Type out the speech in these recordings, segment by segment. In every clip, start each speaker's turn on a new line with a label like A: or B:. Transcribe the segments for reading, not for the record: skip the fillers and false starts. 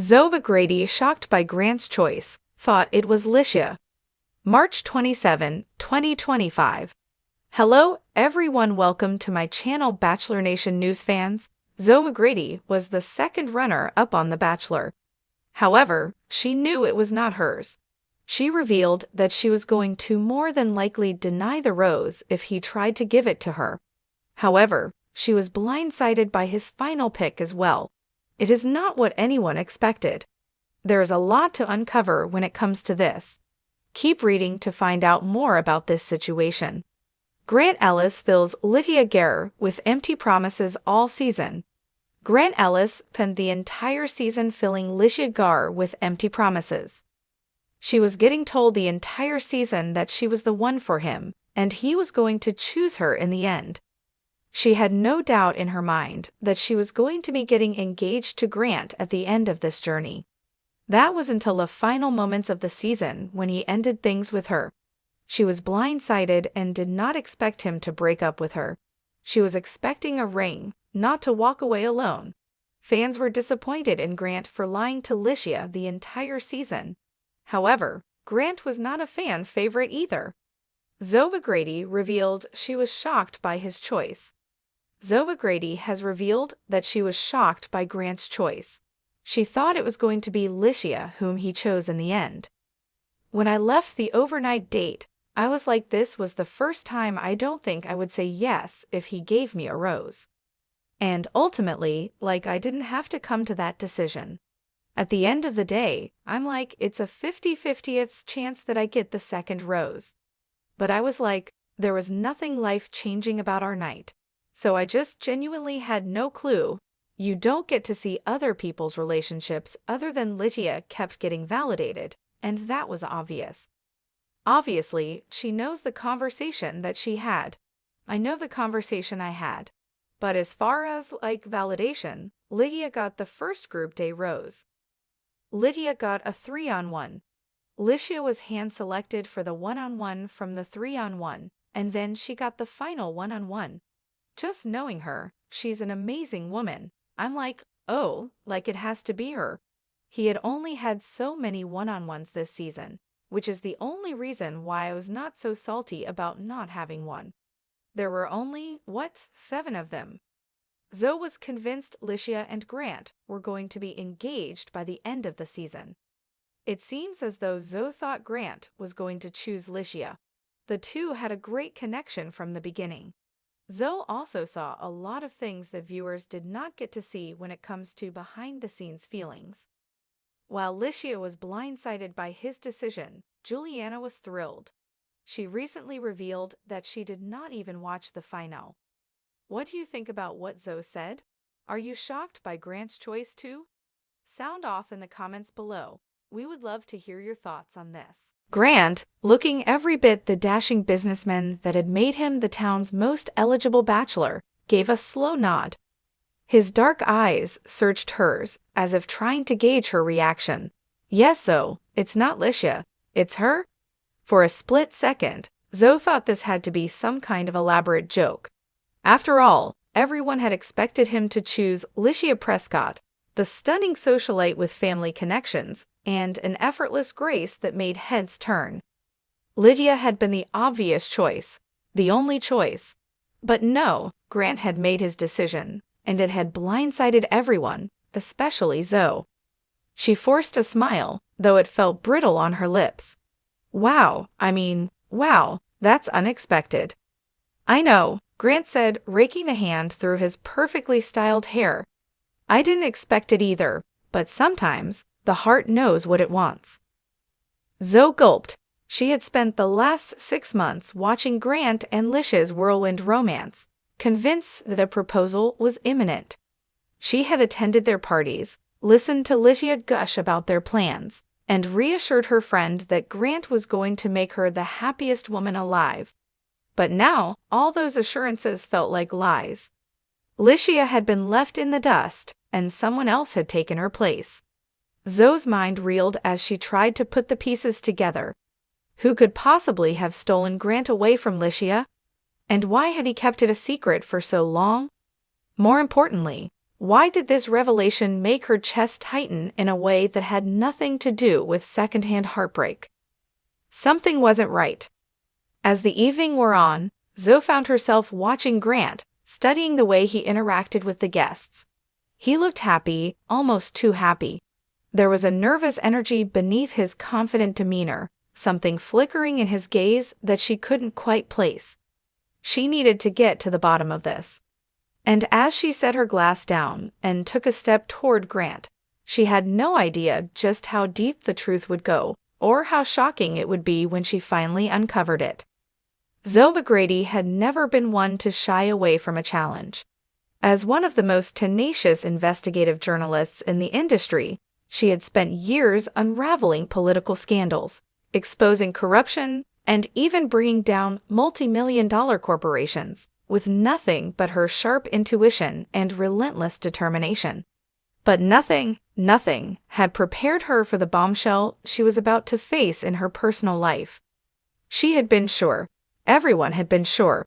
A: Zoe McGrady, shocked by Grant's choice, thought it was Litia. March 27, 2025. Hello, everyone. Welcome to my channel, Bachelor Nation news fans. Zoe McGrady was the second runner-up on The Bachelor. However, she knew it was not hers. She revealed that she was going to more than likely deny the rose if he tried to give it to her. However, she was blindsided by his final pick as well. It is not what anyone expected. There is a lot to uncover when it comes to this. Keep reading to find out more about this situation. Grant Ellis fills Litia with empty promises all season. Grant Ellis spent the entire season filling Litia with empty promises. She was getting told the entire season that she was the one for him, and he was going to choose her in the end. She had no doubt in her mind that she was going to be getting engaged to Grant at the end of this journey. That was until the final moments of the season when he ended things with her. She was blindsided and did not expect him to break up with her. She was expecting a ring, not to walk away alone. Fans were disappointed in Grant for lying to Litia the entire season. However, Grant was not a fan favorite either. Zoe McGrady revealed she was shocked by his choice. Zoe McGrady has revealed that she was shocked by Grant's choice. She thought it was going to be Litia whom he chose in the end. When I left the overnight date, I was like, this was the first time I don't think I would say yes if he gave me a rose. And ultimately, I didn't have to come to that decision. At the end of the day, I'm like, it's a 50-50th chance that I get the second rose. But I was like, there was nothing life-changing about our night. So I just genuinely had no clue. You don't get to see other people's relationships other than Litia kept getting validated, and that was obvious. Obviously, she knows the conversation that she had. I know the conversation I had. But as far as, validation, Litia got the first group day rose. Litia got a 3-on-1. Litia was hand-selected for the 1-on-1 from the 3-on-1, and then she got the final 1-on-1. Just knowing her, she's an amazing woman. I'm like, oh, it has to be her. He had only had so many 1-on-1s this season, which is the only reason why I was not so salty about not having one. There were only, 7 of them. Zoe was convinced Litia and Grant were going to be engaged by the end of the season. It seems as though Zoe thought Grant was going to choose Litia. The two had a great connection from the beginning. Zoe also saw a lot of things that viewers did not get to see when it comes to behind-the-scenes feelings. While Litia was blindsided by his decision, Juliana was thrilled. She recently revealed that she did not even watch the final. What do you think about what Zoe said? Are you shocked by Grant's choice too? Sound off in the comments below. We would love to hear your thoughts on this. Grant, looking every bit the dashing businessman that had made him the town's most eligible bachelor, gave a slow nod. His dark eyes searched hers, as if trying to gauge her reaction. Yes, Zoe, it's not Litia. It's her? For a split second, Zoe thought this had to be some kind of elaborate joke. After all, everyone had expected him to choose Litia Prescott, the stunning socialite with family connections, and an effortless grace that made heads turn. Litia had been the obvious choice, the only choice. But no, Grant had made his decision, and it had blindsided everyone, especially Zoe. She forced a smile, though it felt brittle on her lips. Wow, that's unexpected. I know, Grant said, raking a hand through his perfectly styled hair. I didn't expect it either, but sometimes the heart knows what it wants. Zoe gulped. She had spent the last 6 months watching Grant and Litia's whirlwind romance, convinced that a proposal was imminent. She had attended their parties, listened to Litia gush about their plans, and reassured her friend that Grant was going to make her the happiest woman alive. But now, all those assurances felt like lies. Litia had been left in the dust, and someone else had taken her place. Zoe's mind reeled as she tried to put the pieces together. Who could possibly have stolen Grant away from Litia? And why had he kept it a secret for so long? More importantly, Why did this revelation make her chest tighten in a way that had nothing to do with secondhand heartbreak? Something wasn't right. As the evening wore on, Zoe found herself watching Grant, studying the way he interacted with the guests. He looked happy, almost too happy. There was a nervous energy beneath his confident demeanor, something flickering in his gaze that she couldn't quite place. She needed to get to the bottom of this. And as she set her glass down and took a step toward Grant, she had no idea just how deep the truth would go, or how shocking it would be when she finally uncovered it. Zoe McGrady had never been one to shy away from a challenge. As one of the most tenacious investigative journalists in the industry, she had spent years unraveling political scandals, exposing corruption, and even bringing down multi-million-dollar corporations, with nothing but her sharp intuition and relentless determination. But nothing had prepared her for the bombshell she was about to face in her personal life. She had been sure. Everyone had been sure.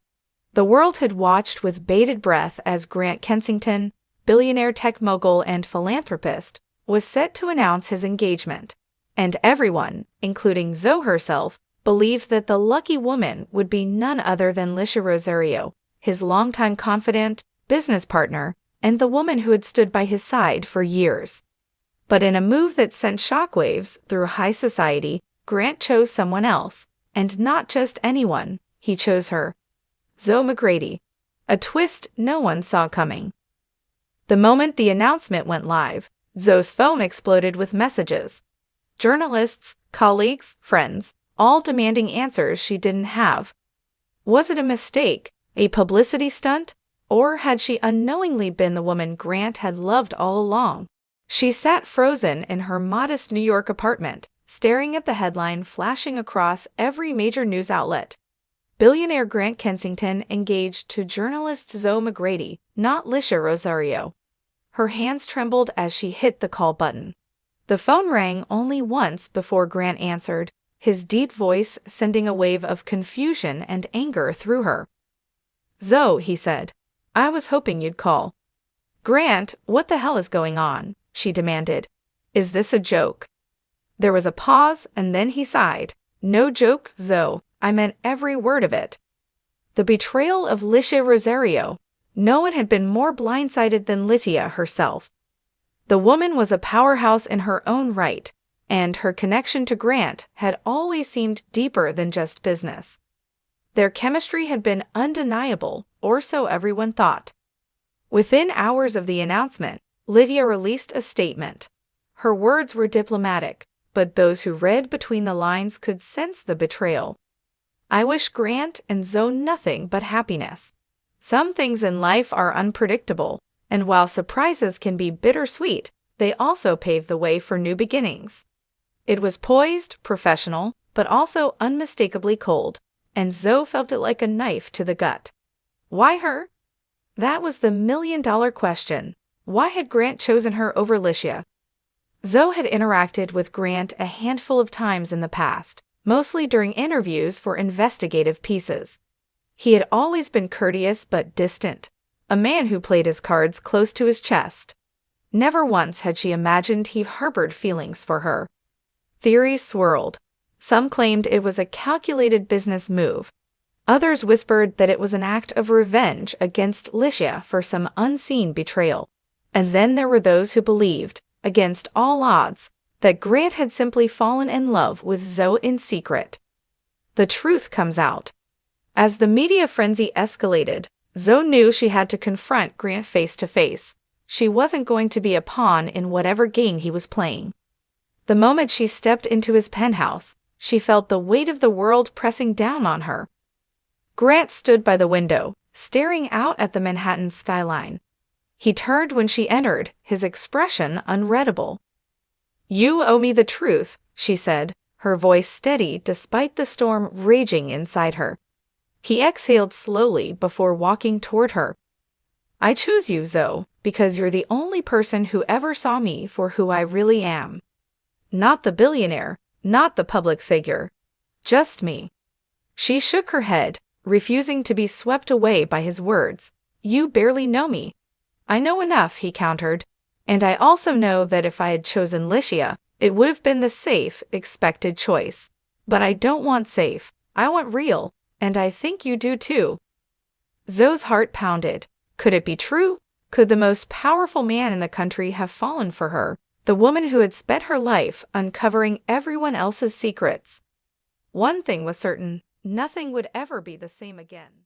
A: The world had watched with bated breath as Grant Kensington, billionaire tech mogul and philanthropist, was set to announce his engagement. And everyone, including Zoe herself, believed that the lucky woman would be none other than Litia Rosario, his longtime confidant, business partner, and the woman who had stood by his side for years. But in a move that sent shockwaves through high society, Grant chose someone else, and not just anyone. He chose her. Zoe McGrady. A twist no one saw coming. The moment the announcement went live, Zoe's phone exploded with messages. Journalists, colleagues, friends, all demanding answers she didn't have. Was it a mistake, a publicity stunt, or had she unknowingly been the woman Grant had loved all along? She sat frozen in her modest New York apartment, staring at the headline flashing across every major news outlet. Billionaire Grant Kensington engaged to journalist Zoe McGrady, not Litia Rosario. Her hands trembled as she hit the call button. The phone rang only once before Grant answered, his deep voice sending a wave of confusion and anger through her. "Zoe," he said, "I was hoping you'd call." "Grant, what the hell is going on?" she demanded. "Is this a joke?" There was a pause, and then he sighed. "No joke, Zoe. I meant every word of it." The betrayal of Litia Rosario. No one had been more blindsided than Litia herself. The woman was a powerhouse in her own right, and her connection to Grant had always seemed deeper than just business. Their chemistry had been undeniable, or so everyone thought. Within hours of the announcement, Litia released a statement. Her words were diplomatic, but those who read between the lines could sense the betrayal. "I wish Grant and Zoe nothing but happiness. Some things in life are unpredictable, and while surprises can be bittersweet, they also pave the way for new beginnings." It was poised, professional, but also unmistakably cold, and Zoe felt it like a knife to the gut. Why her? That was the million-dollar question. Why had Grant chosen her over Litia? Zoe had interacted with Grant a handful of times in the past, mostly during interviews for investigative pieces. He had always been courteous but distant, a man who played his cards close to his chest. Never once had she imagined he harbored feelings for her. Theories swirled. Some claimed it was a calculated business move. Others whispered that it was an act of revenge against Litia for some unseen betrayal. And then there were those who believed, against all odds, that Grant had simply fallen in love with Zoe in secret. The truth comes out. As the media frenzy escalated, Zoe knew she had to confront Grant face to face. She wasn't going to be a pawn in whatever game he was playing. The moment she stepped into his penthouse, she felt the weight of the world pressing down on her. Grant stood by the window, staring out at the Manhattan skyline. He turned when she entered, his expression unreadable. "You owe me the truth," she said, her voice steady despite the storm raging inside her. He exhaled slowly before walking toward her. "I choose you, Zoe, because you're the only person who ever saw me for who I really am. Not the billionaire, not the public figure. Just me." She shook her head, refusing to be swept away by his words. "You barely know me." I know enough, he countered. And I also know that if I had chosen Litia, it would have been the safe, expected choice. But I don't want safe. I want real. And I think you do too. Zoe's heart pounded. Could it be true? Could the most powerful man in the country have fallen for her? The woman who had spent her life uncovering everyone else's secrets. One thing was certain, nothing would ever be the same again.